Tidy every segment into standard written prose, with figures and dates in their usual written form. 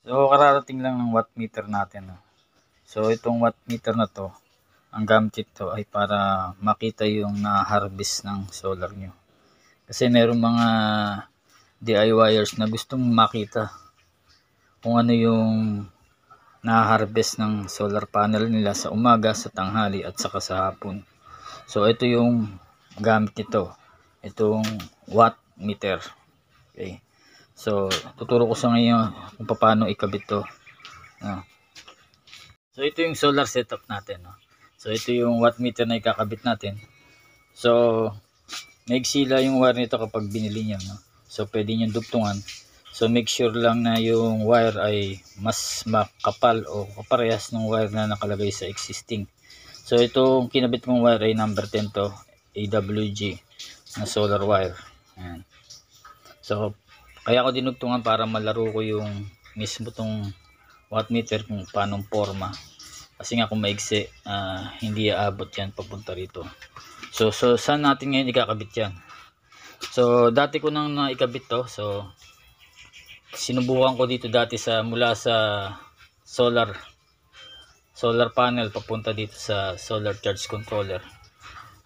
So, kararating lang ng watt meter natin. No? So, itong watt meter na to, ang gamit ito ay para makita yung na-harvest ng solar nyo. Kasi meron mga DIYers na gustong makita kung ano yung na-harvest ng solar panel nila sa umaga, sa tanghali at saka sa hapon. So, ito yung gamit nito. Itong watt meter. Okay. So, tuturo ko sa ngayon kung paano ikabit to. So, ito yung solar setup natin. No? So, ito yung watt meter na ikakabit natin. So, naigsila yung wire nito kapag binili nyo. No? So, pwede nyo dugtungan. So, make sure lang na yung wire ay mas makapal o kaparehas ng wire na nakalagay sa existing. So, itong kinabit kong wire ay number 10 to, AWG na solar wire. Ayan. So, kaya ko dinugtungan para malaro ko yung mismo tong watt meter kung paano forma. Kasi nga kung maigsi, hindi aabot yan papunta rito. So saan natin ngayon ikakabit yan? So, dati ko nang naikabit to. So, sinubukan ko dito dati mula sa solar panel papunta dito sa solar charge controller.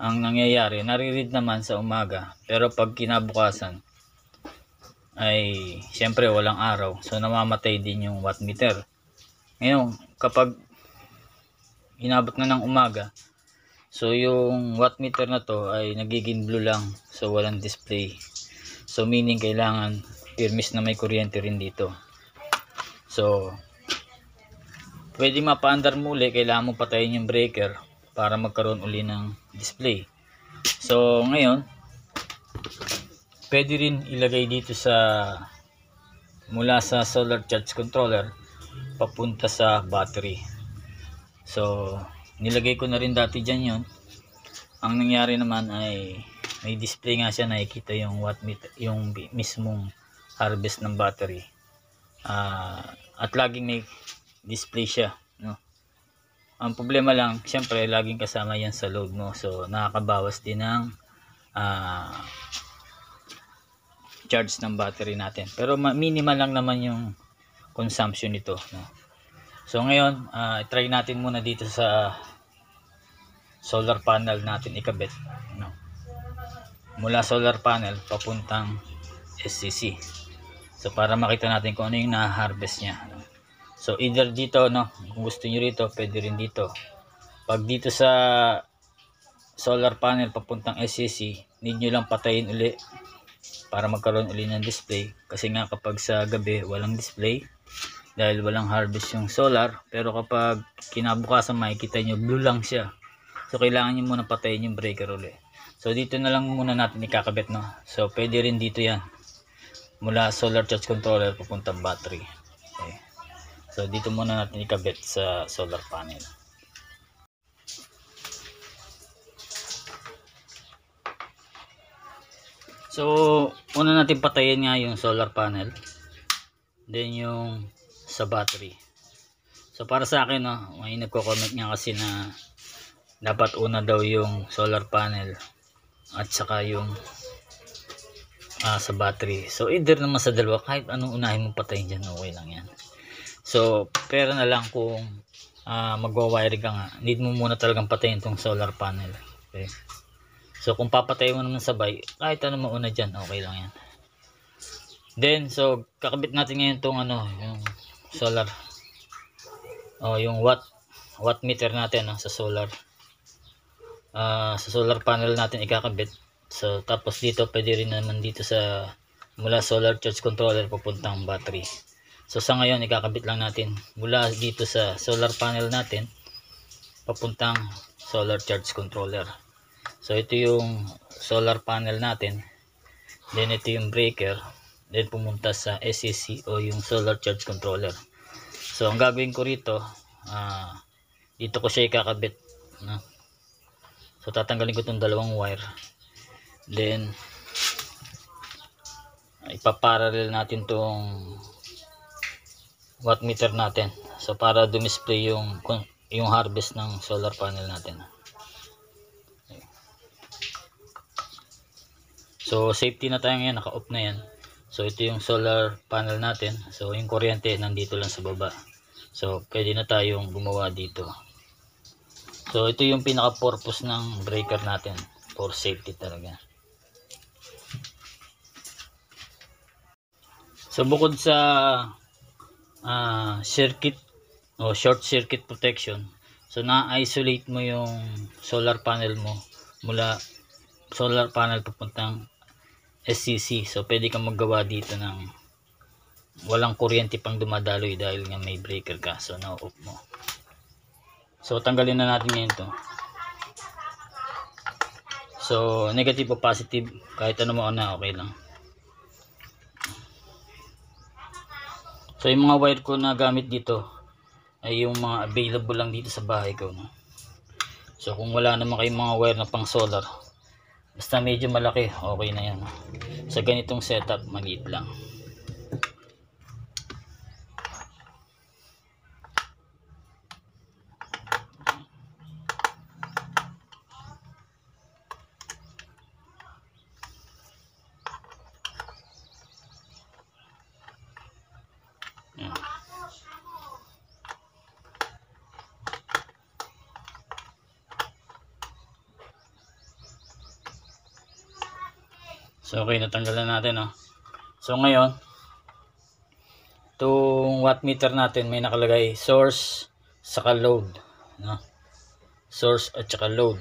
Ang nangyayari, nare-read naman sa umaga, pero pag kinabukasan ay siyempre walang araw, so namamatay din yung watt meter. Ngayon, kapag inabot na ng umaga, so yung watt meter na to ay nagiging blue lang, so walang display. So meaning kailangan firmis na may kuryente rin dito. So pwede mapaandar muli, kailangan mo patayin yung breaker para magkaroon uli ng display. So ngayon, pwede rin ilagay dito mula sa solar charge controller papunta sa battery. So nilagay ko na rin dati dyan yun. Ang nangyari naman ay may display nga siya, nakikita yung watt meter, yung mismong harvest ng battery. At laging may display siya, no? Ang problema lang, syempre laging kasama yan sa load mo, so nakakabawas din ng charge ng battery natin, pero minimal lang naman yung consumption nito, no? So ngayon, try natin muna dito sa solar panel natin ikabit, no? Mula solar panel papuntang SCC, so para makita natin kung ano yung na-harvest niya, no? So either dito, no, kung gusto niyo rito, pwede rin dito. Pag dito sa solar panel papuntang SCC, need nyo lang patayin uli para magkaroon uli ng display, kasi nga kapag sa gabi walang display dahil walang harvest yung solar, pero kapag kinabukasan makikita nyo blue lang siya, so kailangan nyo muna patayin yung breaker uli. So dito na lang muna natin ikakabit, no? So pwede rin dito yan, mula solar charge controller papuntang battery. Okay. So dito muna natin ikabit sa solar panel. So una natin patayin nga yung solar panel, then yung sa battery. So para sa akin, no, may nagko-comment nga kasi na dapat una daw yung solar panel at saka yung sa battery. So either naman sa dalawa, kahit anong unahin mong patayin dyan, okay lang yan. So pero na lang kung magwa-wiring ka nga, need mo muna talagang patayin tong solar panel. Okay. So kung papatayin mo naman sabay, kahit ano mauna dyan, okay lang yan. Then so kakabit natin ngayon tong yung solar, yung watt meter natin, sa solar panel natin ikakabit. So tapos dito pwede rin naman dito mula solar charge controller papuntang battery. So sa ngayon ikakabit lang natin mula dito sa solar panel natin papuntang solar charge controller. So ito yung solar panel natin, then ito yung breaker, then pumunta sa SCC o yung solar charge controller. So ang gagawin ko rito, dito ko siya ikakabit, no? So tatanggalin ko itong dalawang wire, then ipaparallel natin tong watt meter natin, so para dumisplay yung harvest ng solar panel natin. So safety na tayo ngayon, naka-off na yan. So ito yung solar panel natin. So yung kuryente nandito lang sa baba. So pwede na tayong gumawa dito. So ito yung pinaka purpose ng breaker natin, for safety talaga. So bukod sa circuit o short circuit protection, so na-isolate mo yung solar panel mo mula solar panel papuntang SCC. So pwede kang maggawa dito ng walang kuryente pang dumadaloy dahil nga may breaker ka. So na-off mo. So tanggalin na natin ngayon to. So negative o positive, kahit ano mo na, okay lang. So yung mga wire ko na gamit dito ay yung mga available lang dito sa bahay ko, no? So kung wala naman kayong mga wire na pang solar, basta medyo malaki, okay na yan. Sa ganitong setup, maliit lang. Yan. So okay, natanggalan natin, no? So ngayon, itong watt meter natin may nakalagay source saka load, no? Source at saka load.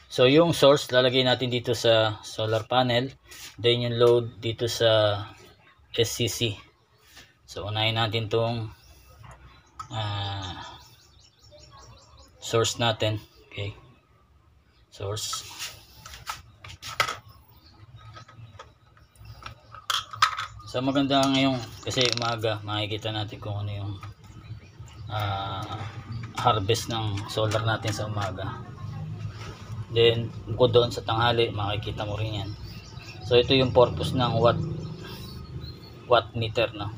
So yung source lalagay natin dito sa solar panel, then yung load dito sa SCC. So unahin natin tong source natin. Okay, source. So maganda ngayon kasi umaga, makikita natin kung ano yung harvest ng solar natin sa umaga. Then bukod doon sa tanghali, makikita mo rin yan. So ito yung purpose ng watt meter, no?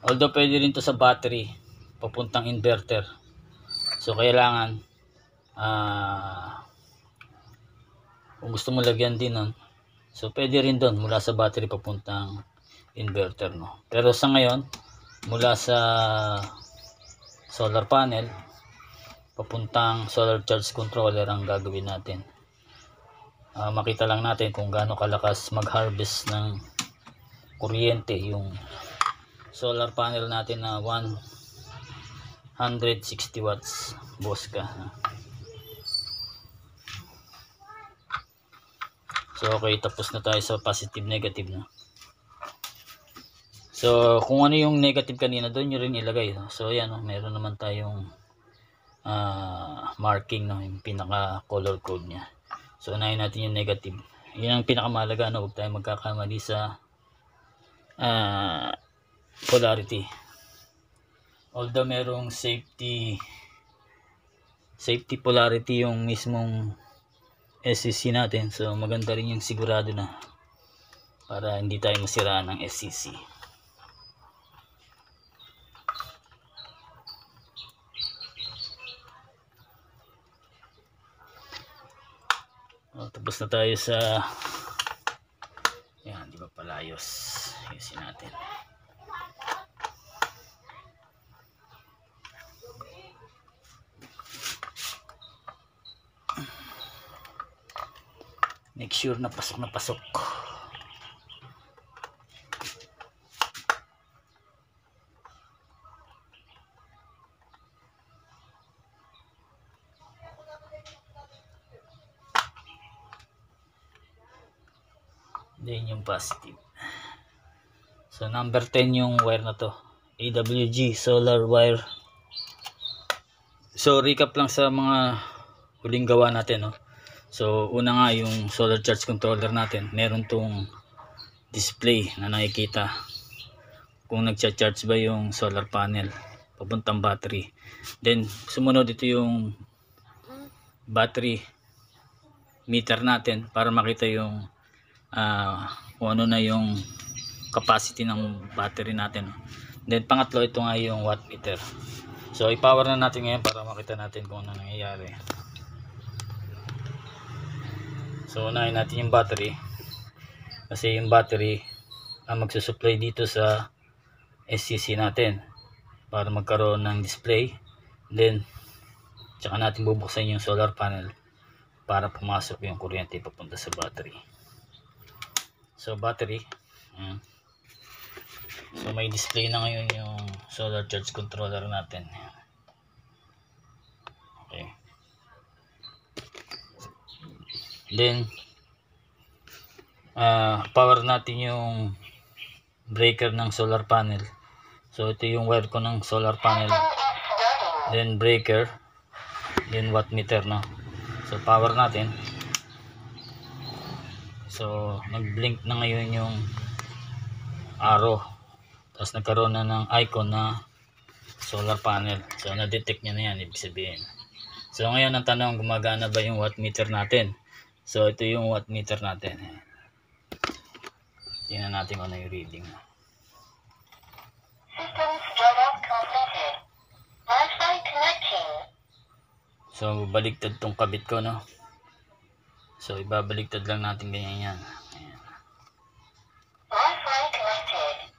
Although pwede rin to sa battery papuntang inverter. So kailangan kung gusto mo lagyan din nun, so pwede rin doon mula sa battery papuntang inverter, no? Pero sa ngayon, mula sa solar panel papuntang solar charge controller ang gagawin natin. Makita lang natin kung gaano kalakas mag-harvest ng kuryente yung solar panel natin na 160 watts Bosca. So okay, tapos na tayo sa positive negative, no? So kung ano yung negative kanina, doon nyo rin ilagay. So yan, no? Meron naman tayong marking, no? Yung pinaka color code nya. So unahin natin yung negative. Yun ang pinakamahalaga, no? Huwag tayo magkakamali sa polarity. Although merong safety polarity yung mismong SCC natin, so maganda rin yung sigurado na para hindi tayo masiraan ng SCC. Tapos na tayo sa yan, di ba palayos, ayusin natin. Make sure na pasok na pasok. Then yung positive. So number 10 yung wire na to, AWG solar wire. So recap lang sa mga huling gawa natin, no? So una nga yung solar charge controller natin, meron tong display na nakikita kung nagcha-charge ba yung solar panel papuntang battery. Then sumunod ito yung battery meter natin para makita yung kung ano na yung capacity ng battery natin. Then pangatlo, ito nga yung watt meter. So i-power na natin ngayon para makita natin kung ano nangyayari. So unahin natin yung battery. Kasi yung battery ang magsusupply dito sa SCC natin para magkaroon ng display. Then tsaka natin bubuksan yung solar panel para pumasok yung kuryente papunta sa battery. So battery, so may display na ngayon yung solar charge controller natin. Okay. Then power natin yung breaker ng solar panel. So ito yung wire ko ng solar panel, then breaker, then wattmeter, no? So power natin. So nag-blink na ngayon yung arrow, tapos nagkaroon na ng icon na solar panel. So na-detect niya na yan, ibig sabihin. So ngayon ang tanong, gumagana ba yung wattmeter natin? So ito yung wattmeter natin. Tingnan natin kung ano yung reading. System startup completed. Wi-Fi connecting. So baliktad tong kabit ko, no? So ibabaliktad lang natin ganyan yan. Ayan. Wi-Fi connected.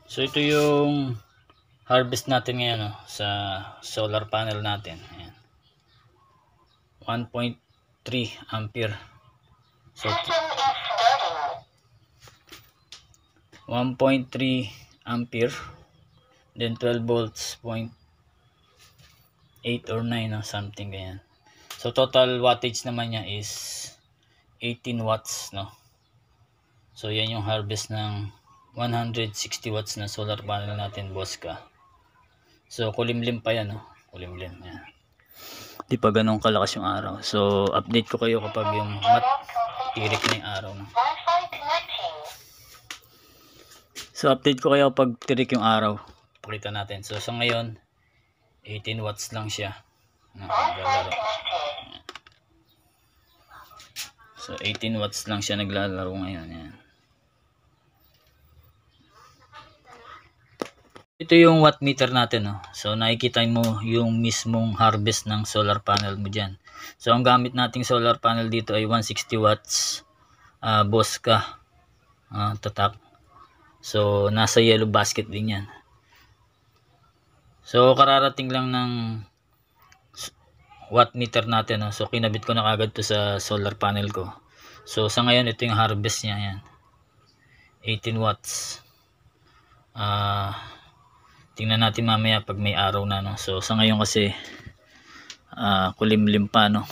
So ito yung harvest natin ngayon, no, sa solar panel natin. Ayan. 1.3 ampere. So System is starting. 1.3 ampere, then 12 volts, 0.8 or 9, no, something ganyan. So total wattage naman niya is 18 watts, no. So yan yung harvest ng 160 watts na solar panel natin, boss ka. So kulimlim pa yan, no? Kulimlim yan. Di pa ganun kalakas yung araw. So update ko kayo kapag yung tirik na yung araw, no? Wi-Fi connecting. So update ko kayo kapag tirik yung araw. Pakita natin. So sa ngayon 18 watts lang siya, no? Wi-Fi Naglalaro. connected. So 18 watts lang siya naglalaro ngayon. Yan. Ito yung wattmeter natin, no? So nakikita mo yung mismong harvest ng solar panel mo dyan. So ang gamit nating solar panel dito ay 160 watts Bosca tatak. So nasa yellow basket din yan. So kararating lang ng wattmeter natin, no? So kinabit ko na kagad to sa solar panel ko. So sa ngayon ito yung harvest niya, yan. 18 watts. Tingnan natin mamaya pag may araw na, no? So sa ngayon kasi kulimlim pa, no?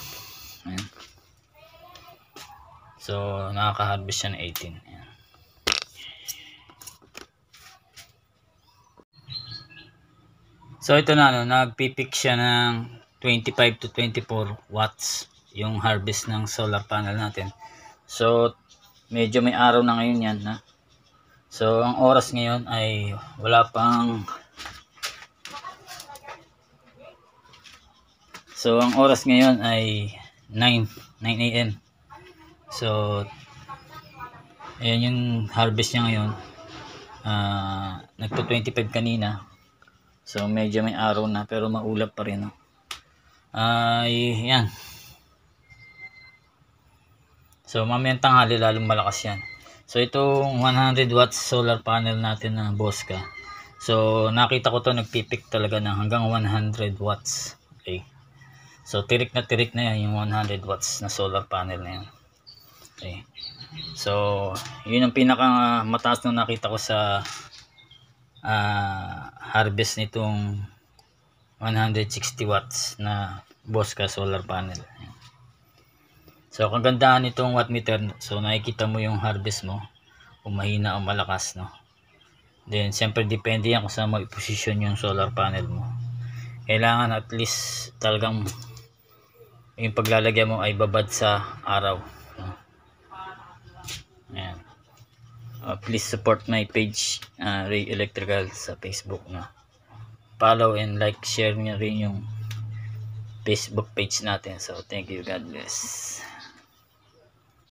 Ayan. So nakaka-harvest siya ng 18. Ayan. So ito na, no? Nagpipick siya ng 25 to 24 watts yung harvest ng solar panel natin. So medyo may araw na ngayon yan, ha? So ang oras ngayon ay wala pang So ang oras ngayon ay 9 AM. So ayan yung harvest niya ngayon. Nagto 25 kanina. So medyo may araw na pero maulap pa rin, no? Yan. So mamayang tanghali lalong malakas yan. So itong 100 watts solar panel natin na Bosca. So nakita ko to nagpipik talaga ng hanggang 100 watts. Okay. So tirik na yan yung 100 watts na solar panel na yan. Okay. So yun ang pinaka mataas na nakita ko sa harvest nitong 160 watts na Bosca solar panel. So kagandahan nitong watt meter, so nakikita mo yung harvest mo kung mahina o malakas, no? Then siyempre depende yan kung saan mo i-position yung solar panel mo. Kailangan at least talagang yung paglalagyan mo ay babad sa araw, no? Ayan. Please support my page, Ray Electrical, sa Facebook, no? Follow and like, share niyo rin yung Facebook page natin. So thank you, God bless.